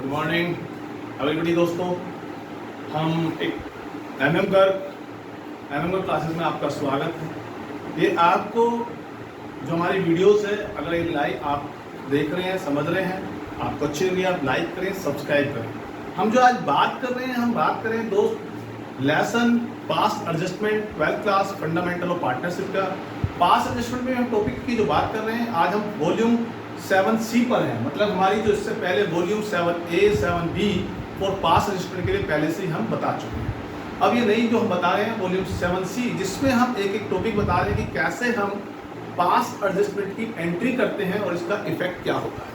Good morning everybody दोस्तों, हम एक एमएम गर्ग क्लासेस में आपका स्वागत है। ये आपको जो हमारी वीडियोस है, अगर ये लाइव आप देख रहे हैं, समझ रहे हैं, आपको अच्छी लगी, आप लाइक करें, सब्सक्राइब करें। हम जो आज बात कर रहे हैं, हम बात करें दोस्त lesson past adjustment 12th class fundamental of partnership का। पास्ट एडजस्टमेंट में हम टॉपिक की जो बात कर रहे हैं, आज हम वॉल्यूम 7C पर है। मतलब हमारी जो इससे पहले वॉल्यूम 7A 7B और पास्ट एडजस्टमेंट के लिए पहले से ही हम बता चुके हैं। अब ये नई जो हम बता रहे हैं वॉल्यूम 7C, जिसमें हम एक एक टॉपिक बता रहे हैं कि कैसे हम पास्ट एडजस्टमेंट की एंट्री करते हैं और इसका इफेक्ट क्या होता है,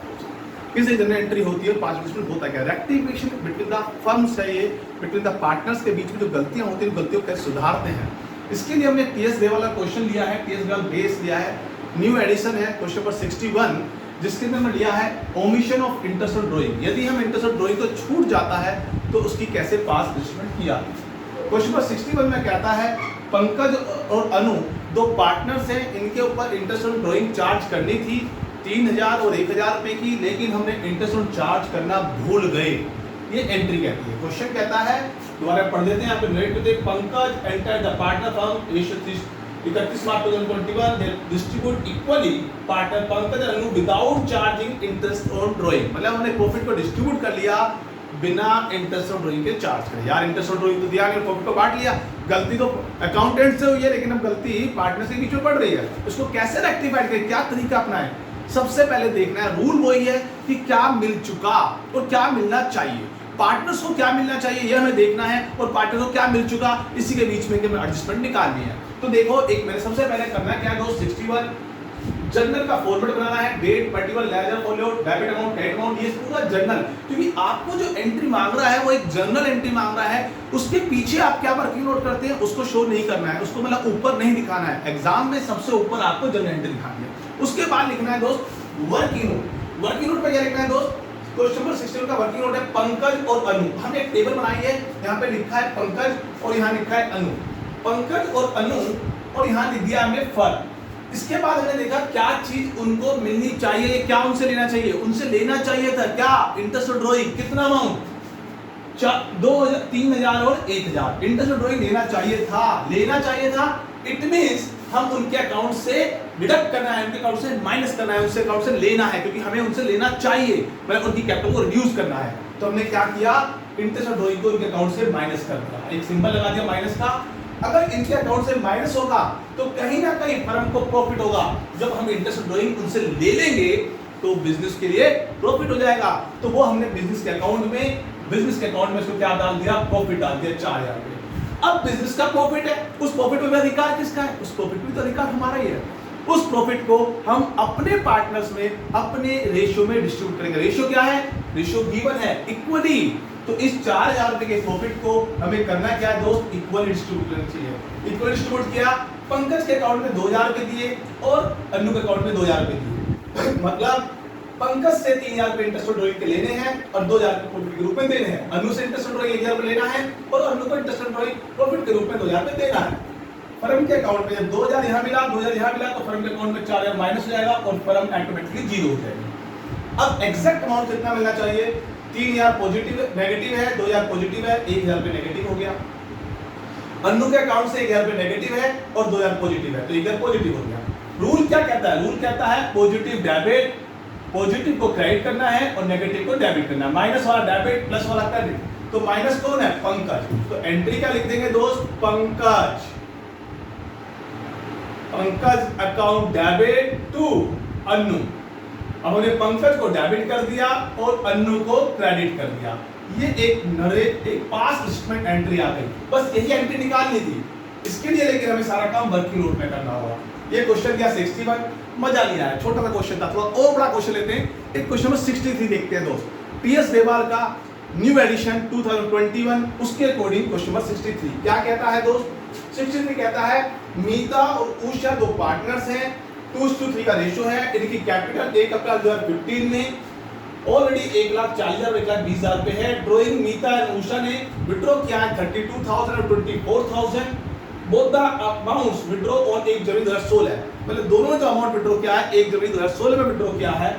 किस जनरल एंट्री होती है, पास्ट एडजस्टमेंट होता क्या, रेक्टिफिकेशन बिटवीन द फर्म्स है, ये बिटवीन द पार्टनर्स के बीच में जो गलतियां होती हैं, गलतियों को कैसे सुधारते हैं। इसके लिए हमने TS डे वाला क्वेश्चन लिया है, TS डे बेस लिया है, न्यू एडिशन है क्वेश्चन नंबर 61, जिसके अंदर हमने लिया है ओमिशन ऑफ इंटरसेप्ट ड्राइंग। यदि हम इंटरसेप्ट ड्राइंग को छूट जाता है तो उसकी कैसे पास्ट एडजस्टमेंट किया। क्वेश्चन नंबर 61 में कहता है पंकज और अनु दो पार्टनर्स हैं, इनके ऊपर इंटरसेप्ट ड्राइंग चार्ज करनी थी 3000 और 1000 रुपए की, लेकिन हमने इंटरसेप्ट चार्ज करना भूल गए। ये एंट्री कहती है। क्वेश्चन कहता है, दोबारा पढ़ देते हैं, यहाँ पे नोट करते हैं, Pankaj enter the partner firm 31 March 2021 they distribute equally partner Pankaj और Anu without charging interest on drawing. मतलब हमने प्रॉफिट को डिस्ट्रीब्यूट कर लिया बिना इंटरेस्ट ऑन ड्राइंग के चार्ज करे। यार इंटरेस्ट ऑन ड्राइंग तो दिया गया, प्रॉफिट को बांट लिया, गलती तो अकाउंटेंट से हुई है, लेकिन अब गलती पार्टनर्स के बीच में पड़ रही है। उसको कैसे रेक्टिफाई करें, क्या तरीका अपनाएं। सबसे पहले देखना है, रूल वही है कि क्या मिल चुका और क्या मिलना चाहिए, पार्टनर्स को क्या मिलना चाहिए यह हमें देखना है, और पार्टनर को क्या मिल चुका, इसी के बीच में एडजस्टमेंट निकालनी है। तो देखो, एक मैंने सबसे पहले करना है क्या दोस्त, 61 जर्नल का फॉर्मेट बनाना है, date, particular, ledger, folio, debit amount, credit amount, ये पूरा जर्नल। क्योंकि आपको जो एंट्री मांग रहा है वो एक जर्नल एंट्री मांग रहा है, उसके पीछे आप क्या वर्किंग नोट करते हैं उसको शो नहीं करना है, उसको मतलब ऊपर नहीं दिखाना है। एग्जाम में सबसे ऊपर आपको जर्नल एंट्री दिखानी है। उसके बाद लिखना है दोस्त वर्किंग नोट। वर्किंग नोट पे क्या लिखना है दोस्त, क्वेश्चन नंबर 61 का वर्किंग नोट है पंकज और अनु। हमने एक टेबल बनाई है, यहाँ पे लिखा है पंकज और यहाँ लिखा है अनु, पंकज और अनु, और यहाँ लिख दिया हमने फर्म। इसके बाद हमने देखा क्या चीज उनको मिलनी चाहिए, क्या उनसे लेना चाहिए। उनसे लेना चाहिए था क्या, इंटरेस्ट ड्राइंग, कितना अमाउंट 2000, 3000 और 1000 इंटरेस्ट ड्राइंग लेना चाहिए था। इट मींस हम उनके अकाउंट से डिडक्ट करना है, उनके अकाउंट से माइनस करना है, उनसे अकाउंट से लेना है, क्योंकि हमें उनसे लेना चाहिए, मतलब उनकी कैपिटल को रिड्यूस करना है। तो हमने क्या किया, इंटरेस्ट ड्राइंग को उनके अकाउंट से माइनस कर दिया, एक सिंबल लगा दिया माइनस का। अगर इनके अकाउंट से माइनस होगा तो कहीं ना कहीं फर्म को प्रॉफिट होगा। जब हम इंटरेस्ट ड्राइंग उनसे ले लेंगे तो बिजनेस के लिए प्रॉफिट हो जाएगा। तो वो हमने बिजनेस के अकाउंट में उसको क्या डाल दिया, प्रॉफिट डाल दिया 4000 रुपए। अब बिजनेस का प्रॉफिट है, उस प्रॉफिट में अधिकार किसका है, उस प्रॉफिट में तो अधिकार हमारा ही है। उस प्रॉफिट को हम अपने पार्टनर्स में अपने रेशियो में डिस्ट्रीब्यूट करेंगे। रेशियो क्या है, रेशियो गिवन है इक्वली। तो इस 4000 रुपए के प्रॉफिट को हमें करना क्या है दोस्त, इक्वली डिस्ट्रीब्यूट करना चाहिए। इक्वली डिस्ट्रीब्यूट किया, पंकज के अकाउंट में 2000 रुपए दिए और अनु के अकाउंट में 2000 रुपए दिए। मतलब पंकज से 3000 रुपए इंटरेस्ट ड्राइंग के लेने हैं और 2000 रुपए प्रॉफिट के रूप में देने हैं। अनु से इंटरेस्ट ड्राइंग 1000 रुपए लेना है और अनु को इंटरेस्ट ड्राइंग प्रॉफिट के रूप में 2000 रुपए देना है। फर्म के अकाउंट में जब 2000 यहाँ मिला, 2000 यहाँ मिला, तो फर्म के अकाउंट में 4000 माइनस हो जाएगा और फर्म ऑटोमेटिकली जीरो हो जाएगी। अब एग्जैक्ट अमाउंट कितना मिलना चाहिए, 3000 पॉजिटिव नेगेटिव है, 2000 पॉजिटिव है, 1000 रुपए नेगेटिव हो गया। अनु के अकाउंट से 1000 रुपए नेगेटिव है और 2000 पॉजिटिव है, तो 1000 पॉजिटिव हो गया। रूल क्या कहता है, रूल कहता है पॉजिटिव डेबिट, पॉजिटिव को क्रेडिट करना है और नेगेटिव को डेबिट करना है। माइनस वाला डेबिट, प्लस वाला क्रेडिट। तो माइनस कौन है, पंकज। तो एंट्री क्या लिख देंगे दोस्त, पंकज अकाउंट डेबिट टू अनु। अब हमने पंकज को डेबिट कर दिया और अनु को क्रेडिट कर दिया। ये एक पास्ट एडजस्टमेंट एंट्री आ गई, बस यही एंट्री निकालनी थी। इसके लिए लेकिन हमें सारा काम वर्किंग नोट में करना होगा। ये क्वेश्चन दिया 61, मजा नहीं आया, छोटा सा क्वेश्चन था, थोड़ा और बड़ा क्वेश्चन लेते हैं। एक क्वेश्चन में 63 देखते हैं दोस्त, TS देवाल का न्यू एडिशन 2021, उसके अकॉर्डिंग क्वेश्चन नंबर 63 क्या कहता है दोस्त। 63 कहता है मीता और उषा दो पार्टनर्स हैं, 2:3 का रेशियो है, इनकी कैपिटल 1 अप्रैल 2015 में ऑलरेडी 1,40,000 1,20,000 रुपए है। ड्राइंग मीता और उषा ने विड्रॉ किया है 32,000 और 24,000। Both the amounts withdraw on 1 जनवरी 2016 है, मतलब दोनों ने जो अमाउंट विड्रॉ किया है 1 जनवरी 2016 में विड्रॉ किया है,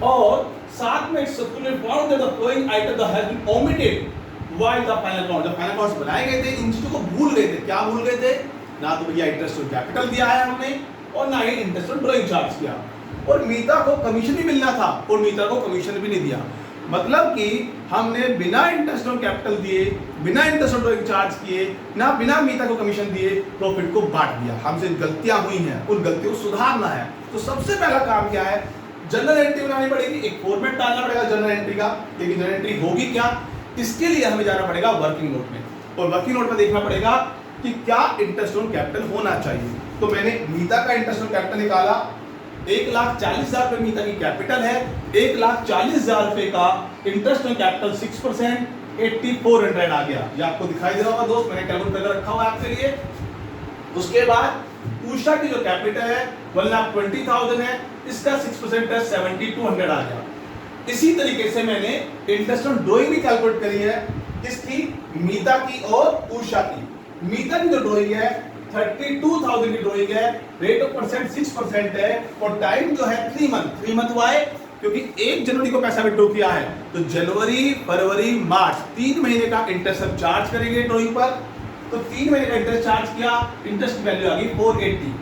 और साथ में successfully found that the following item that has been omitted while the final account, जब फाइनल अकाउंट्स बनाए गए थे इन चीजों को भूल गए थे। क्या भूल गए थे? ना तो भैया इंटरेस्ट ऑन कैपिटल दिया है हमने और ना ही इंटरेस्ट ऑन ड्राइंग चार्ज किया, और मीता को कमीशन भी मिलना था और मीता को कमीशन भी नहीं दिया। मतलब कि हमने बिना इंटरेस्ट ऑन कैपिटल दिए, बिना इंटरेस्ट ऑन ड्राइंग चार्ज किए, ना बिना मीता को कमीशन दिए प्रॉफिट को बांट दिया। हमसे गलतियां हुई हैं, उन गलतियों को सुधारना है। तो सबसे पहला काम क्या है? जर्नल एंट्री बनानी पड़ेगी, एक फॉर्मेट डालना पड़ेगा जर्नल एंट्री का। लेकिन जर्नल एंट्री होगी क्या? इसके लिए हमें जाना पड़ेगा वर्किंग नोट में, और वर्किंग नोट में देखना पड़ेगा कि क्या इंटरेस्ट ऑन कैपिटल होना चाहिए। तो मैंने मीता का इंटरेस्ट ऑन कैपिटल निकाला, 1,40,000 रुपए मीता की कैपिटल है, 1,40,000 रुपए का इंटरेस्ट ऑन कैपिटल 6%, 8400 आ गया। ये आपको दिखाई दे रहा होगा दोस्त, मैंने कैलकुलेट करके रखा हुआ है आपके लिए। उसके बाद उषा की जो कैपिटल है 1,20,000 है, इसका 6% है 7,200 आ गया। इसी तरीके से मैंने इंटरेस्ट ऑन ड्राइंग भी कैलकुलेट करी है, किसकी? मीता की और उषा की। मीता की जो ड्राइंग है 32,000 की ड्राइंग है, रेट ऑफ परसेंट 6% है, और टाइम जो है 3 मंथ। 3 मंथ वाई क्योंकि 1 जनवरी को पैसा विड्रॉ किया है, तो जनवरी, फरवरी, मार्च 3 महीने का इंटरेस्ट हम चार्ज करेंगे ड्राइंग पर। तो 3 महीने का इंटरेस्ट चार्ज किया, इंटरेस्ट वैल्यू आ गई 480।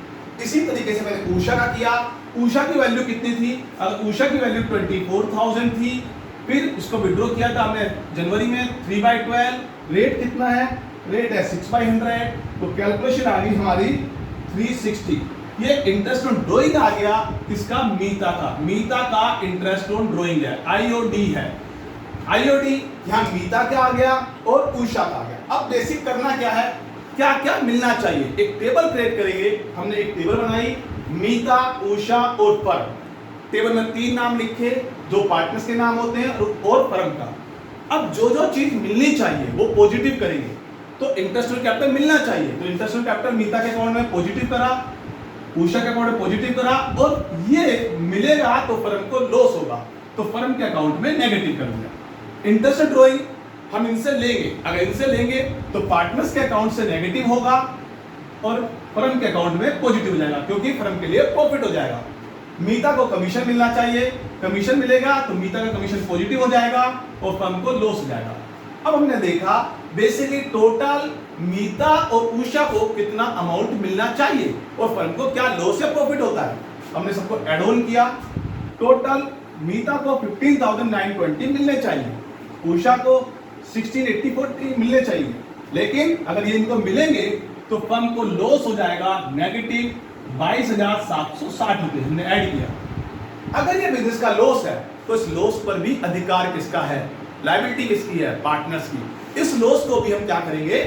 इसी तरीके से मैंने उषा का किया। उषा की वैल्यू कितनी थी? अगर उषा की वैल्यू 24,000 थी, फिर उसको विड्रॉ किया था हमने जनवरी में 3/12। रेट कितना है? रेट है 6/100, तो कैलकुलेशन आ गई हमारी 360। ये इंटरेस्ट ऑन ड्राइंग आ गया किसका? मीता का। मीता का इंटरेस्ट ऑन ड्राइंग है, आईओडी है। आईओडी यहां मीता का आ गया और उषा का आ गया। अब बेसिक करना क्या है? क्या क्या मिलना चाहिए? एक टेबल क्रिएट करेंगे। हमने एक टेबल बनाई, मीता, उषा और फर्म। टेबल में 3 नाम लिखे जो पार्टनर्स के नाम होते हैं और फर्म का। अब जो जो चीज मिलनी चाहिए वो पॉजिटिव करेंगे। तो इंटरेस्ट ऑन कैपिटल मिलना चाहिए, तो इंटरेस्ट ऑन कैपिटल मीता के अकाउंट में पॉजिटिव करा, उषा के अकाउंट में पॉजिटिव करा, और ये मिलेगा तो फर्म को लॉस होगा, तो फर्म के अकाउंट में नेगेटिव कर दिया। इंटरेस्ट ऑन ड्राइंग हम इनसे लेंगे, अगर इनसे लेंगे तो पार्टनर्स के अकाउंट से नेगेटिव होगा और फर्म के अकाउंट में पॉजिटिव हो जाएगा, क्योंकि फर्म के लिए प्रॉफिट हो जाएगा। मीता को कमीशन मिलना चाहिए, कमीशन मिलेगा तो मीता का कमीशन पॉजिटिव हो जाएगा और फर्म को लॉस हो जाएगा। अब हमने देखा बेसिकली टोटल मीता और उषा को कितना अमाउंट मिलना चाहिए और फर्म को क्या लॉस या प्रॉफिट होता है। हमने सबको ऐड ऑन किया। टोटल मीता को 15,920 मिलने चाहिए, उषा को 16,8040 मिलने चाहिए, लेकिन अगर ये इनको मिलेंगे तो फर्म को लॉस हो जाएगा नेगेटिव 22,760 रुपए। हमने ऐड किया। अगर ये बिजनेस का लॉस है तो इस लॉस पर भी अधिकार किसका है? लायबिलिटी किसकी है? पार्टनर्स की। इस लॉस को भी हम क्या करेंगे?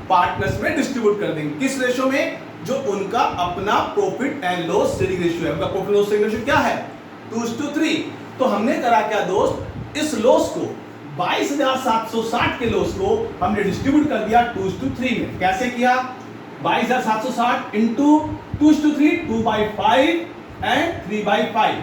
पार्टनर्स में डिस्ट्रीब्यूट कर देंगे। किस रेशियो में? जो उनका अपना profit and loss sharing ratio है। उनका प्रॉफिट लॉस शेयरिंग रेशियो क्या है? 2:3। तो हमने करा क्या दोस्त? इस लॉस को 22,760 के लॉस को हमने डिस्ट्रीब्यूट कर दिया 2:3 में। कैसे किया? 22,760 इंटू 2:3, 2/5 एंड 3/5।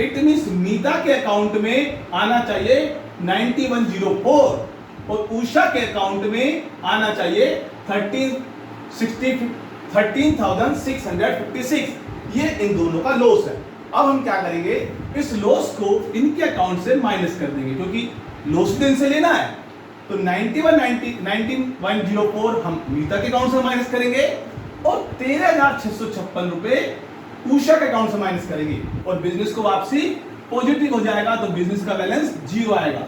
इट मींस मीता के अकाउंट में आना चाहिए 9104 और उषा के अकाउंट में आना चाहिए 13,656। ये इन दोनों का लॉस है। अब हम क्या करेंगे? इस लॉस को इनके अकाउंट से माइनस कर देंगे, क्योंकि लॉस दिन से लेना है। तो 9104 हम मीता के अकाउंट से माइनस करेंगे और 13,656 रुपए उषा के अकाउंट से माइनस करेंगे, और बिजनेस को वापसी पॉजिटिव हो जाएगा, तो बिजनेस का बैलेंस 0 आएगा।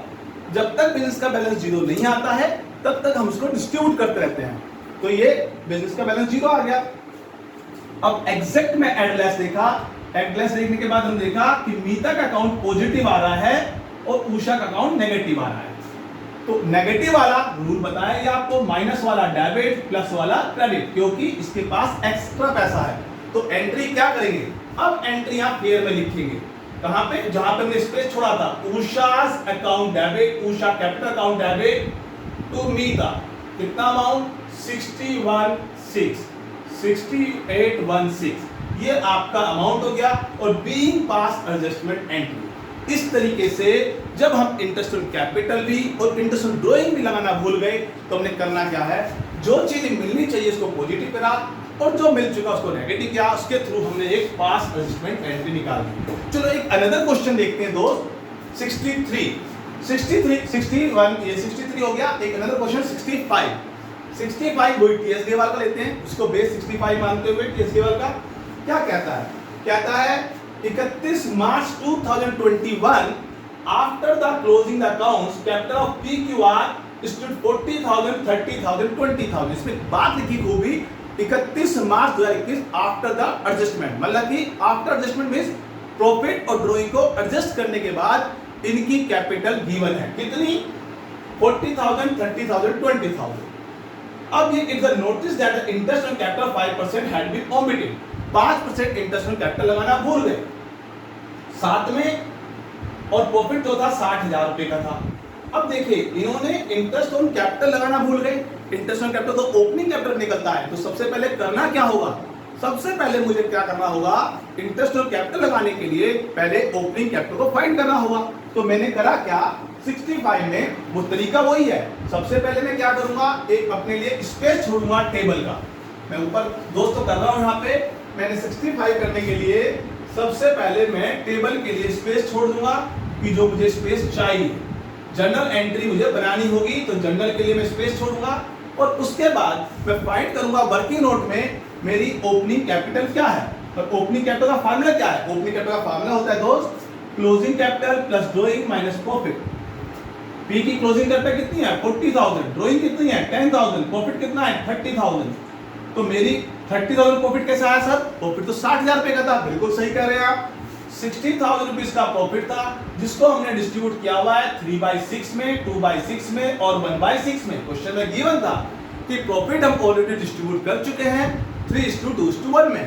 जब तक बिजनेस का बैलेंस 0 नहीं आता है तब तक हम उसको डिस्ट्रीब्यूट करते रहते हैं। तो ये बिजनेस का बैलेंस 0 आ गया। अब एग्जैक्ट में एडलेस देखा। एडलेस देखने के बाद हम देखा कि मीता का अकाउंट पॉजिटिव आ रहा है और उषा का अकाउंट नेगेटिव आ रहा है। तो नेगेटिव वाला रूल बताया ये आपको, माइनस वाला डेबिट, प्लस वाला क्रेडिट, क्योंकि इसके पास एक्स्ट्रा पैसा है। तो एंट्री क्या करेंगे? अब एंट्री यहां पेयर में लिखेंगे। कहां पे? जहां पे हमने स्पेस छोड़ा था। Usha's account debit, Usha capital account debit to Mita. कितना अमाउंट? 6816। ये आपका अमाउंट हो गया और बीइंग पास एडजस्टमेंट एंट्री। इस तरीके से जब हम इंटरेस्ट ऑन कैपिटल भी और इंटरेस्ट ऑन ड्राइंग भी लगाना भूल गए तो हमने करना क्या है? जो चीज मिलनी चाहिए उसको पॉजिटिव करा और जो मिल चुका उसको नेगेटिव किया। उसके थ्रू हमने एक पास एडजस्टमेंट एंट्री निकाल दी। चलो एक अनदर क्वेश्चन देखते हैं दोस्त। 63 61 ये 63 हो गया। एक अनदर क्वेश्चन 65 वही टीएस गेवाल का लेते हैं, उसको बेस 65 मानते हुए टीएस गेवाल का क्या कहता है, 31 March 2021 after the closing the accounts capital of PQR stood 40,000 30,000 20,000। इसमें बात लिखी खूबी 31 मार्च 2021 आफ्टर द एडजस्टमेंट, मतलब कि आफ्टर एडजस्टमेंट मींस प्रॉफिट और ड्रॉइंग को एडजस्ट करने के बाद इनकी कैपिटल गिवन है कितनी, 40,000 30,000 20,000। अब ये it's a notice that the interest on capital 5% had been omitted, 5% interest on capital लगाना भूल गए साथ में, और प्रॉफिट जो था 60,000 रुपए का था। अब देखिए इन्होंने इंटरेस्ट ऑन कैपिटल लगाना भूल गए, इंटरेस्ट ऑन कैपिटल तो ओपनिंग कैपिटल निकलता है, तो सबसे पहले करना क्या होगा, सबसे पहले मुझे क्या करना होगा, इंटरेस्ट ऑन कैपिटल लगाने के लिए पहले ओपनिंग कैपिटल को फाइंड करना होगा। तो मैंने करा क्या, 65 में वो तरीका वही है, सबसे पहले मैं क्या करूंगा, एक अपने लिए स्पेस छोड़ूंगा टेबल का। मैं ऊपर दोस्तों कर रहा हूं, यहाँ पे मैंने 65 करने के लिए सबसे पहले मैं टेबल के लिए स्पेस छोड़ दूंगा कि जो मुझे स्पेस चाहिए, जनरल एंट्री मुझे बनानी होगी तो जनरल के लिए मैं स्पेस छोड़ूंगा, और उसके बाद मैं फाइंड करूंगा वर्किंग नोट में मेरी ओपनिंग कैपिटल क्या है। और ओपनिंग कैपिटल का फार्मूला क्या है, ओपनिंग कैपिटल का फार्मूला होता है दोस्त closing capital plus drawing minus profit. P की क्लोजिंग कैपिटल कितनी है 40,000, ड्रॉइंग कितनी है 10,000, प्रॉफिट कितना है 30,000। तो मेरी 30,000 प्रॉफिट कैसे आया सर, प्रॉफिट तो 60,000 रुपए का था, बिल्कुल सही कह रहे हैं आप। 60,000 रुपीज का प्रॉफिट था जिसको हमने डिस्ट्रीब्यूट किया हुआ है 3/6 में, 2/6 में और 1/6 में। क्वेश्चन में गिवन था कि प्रॉफिट हम ऑलरेडी डिस्ट्रीब्यूट कर चुके हैं 3:2:1 में,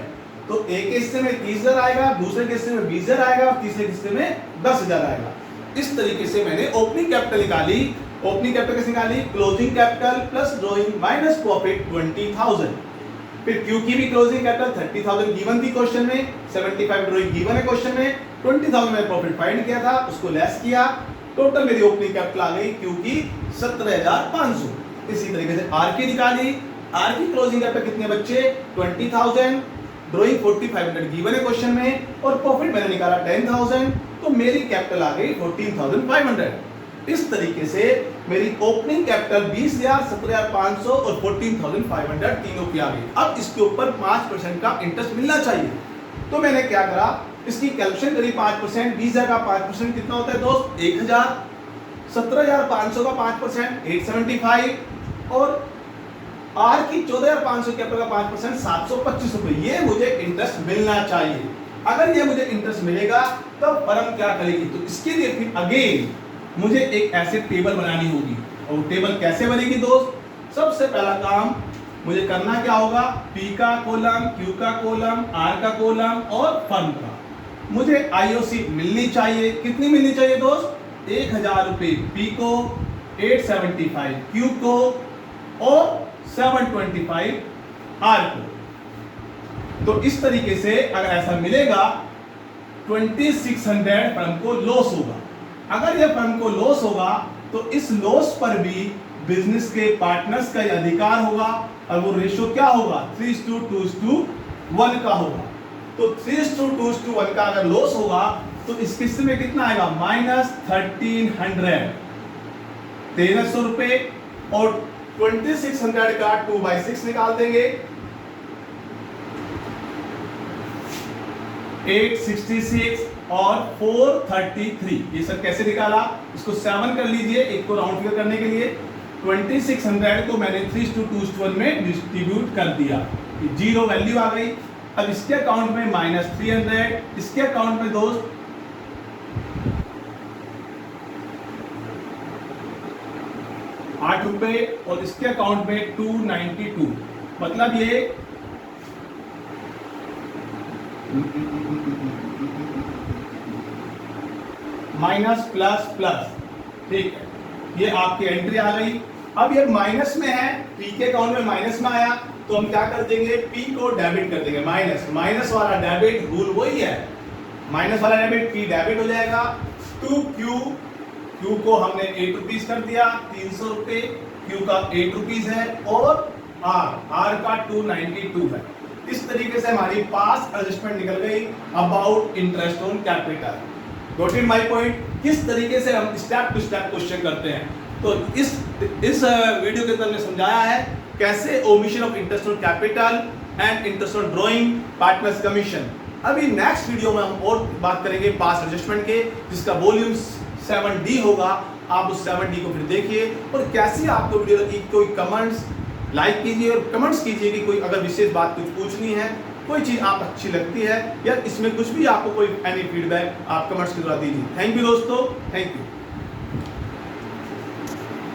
तो एक हिस्से में 30,000 आएगा, दूसरे हिस्से में 20,000 आएगा और तीसरे हिस्से में 10,000 आएगा। इस तरीके से मैंने ओपनिंग कैपिटल निकाली। ओपनिंग कैपिटल कैसे निकाली, closing capital plus drawing minus profit 20,000। फिर क्यू की भी क्लोजिंग कैपिटल 30,000 गिवन थी क्वेश्चन में, 75 ड्रॉइंग गिवन है क्वेश्चन में, 20,000 में प्रॉफिट फाइंड किया था, उसको लेस किया, टोटल मेरी ओपनिंग कैपिटल आ गई क्यू की 17,500। इसी तरीके से आर की निकाली, आर की क्लोजिंग कैपिटल कितने बच्चे 20,000, ड्रॉइंग 4,500 गिवन है क्वेश्चन में, और प्रॉफिट मैंने निकाला 10,000, तो मेरी कैपिटल आ गई 14,500। इस तरीके से मेरी ओपनिंग कैपिटल 20,000, 17,500 और 14,500 तीनों की आ गई। अब इसके ऊपर 5% का इंटरेस्ट मिलना चाहिए, तो मैंने क्या करा, इसकी कैलकुलेशन करी 5%, 20,000 का 5% कितना होता है दोस्त 1,000, 17,500 का 5% 875 और आर की 14,500 कैपिटल का 5% 725 रुपए, ये मुझे इंटरेस्ट मिलना चाहिए। अगर ये मुझे इंटरेस्ट मिलेगा तो फर्म क्या करेगी, तो इसके लिए फिर अगेन मुझे एक ऐसे टेबल बनानी होगी, और टेबल कैसे बनेगी दोस्त, सबसे पहला काम मुझे करना क्या होगा, पी का कॉलम, क्यू का कॉलम, आर का कॉलम और फर्म का। मुझे आईओसी मिलनी चाहिए, कितनी मिलनी चाहिए दोस्त 1,000 रुपए पी को, 875 क्यू को और 725 आर को। तो इस तरीके से अगर ऐसा मिलेगा 2600 फर्म को लॉस होगा। अगर यह फर्म को लॉस होगा तो इस लॉस पर भी बिजनेस के पार्टनर्स का अधिकार होगा, और वो रेशियो क्या होगा 3:2:1 का होगा। तो 3:2:1 का अगर लॉस होगा तो इस किस्से में कितना आएगा -1300, 1300 रुपए, और 2600 का 2/6 निकाल देंगे 866 और 433। ये सब कैसे निकाला, इसको 7 कर लीजिए, एक को राउंड फिगर करने के लिए 2600 को मैंने 3:2:1 में डिस्ट्रीब्यूट कर दिया, ये जीरो वैल्यू आ गई। अब इसके अकाउंट में -300, इसके अकाउंट में दोस्त 8 रुपए और इसके अकाउंट में 292, मतलब ये माइनस प्लस प्लस, ठीक है, ये आपकी एंट्री आ गई। अब ये माइनस में है, पी के अकाउंट में माइनस में आया, तो हम क्या कर देंगे, पी को डेबिट कर देंगे, माइनस वाला डेबिट, रूल वही है, माइनस वाला डेबिट पी डेबिट हो जाएगा। टू क्यू को हमने 8 रुपीज कर दिया, 300 रुपए, क्यू का 8 रुपीज है, और आर का 292 है। इस तरीके से हमारी पास एडजस्टमेंट निकल गई about interest on capital. Got it my point. किस तरीके से हम स्टेप टू स्टेप क्वेश्चन करते हैं। तो इस वीडियो के अंदर हमने समझाया है कैसे omission of international capital and international drawing partners commission. अभी नेक्स्ट वीडियो में हम और बात करेंगे पास्ट एडजस्टमेंट के, जिसका वॉल्यूम 7D होगा। आप उस 7D को फिर देखिए और कैसी आपको वीडियो लगी, कोई कमेंट्स लाइक कीजिए और कमेंट्स कीजिए कि कोई अगर विशेष बात कुछ पूछनी है, कोई चीज़ आप अच्छी लगती है या इसमें कुछ भी आपको कोई एनी फीडबैक आप कमेंट्स के द्वारा दीजिए। थैंक यू दोस्तों, थैंक यू।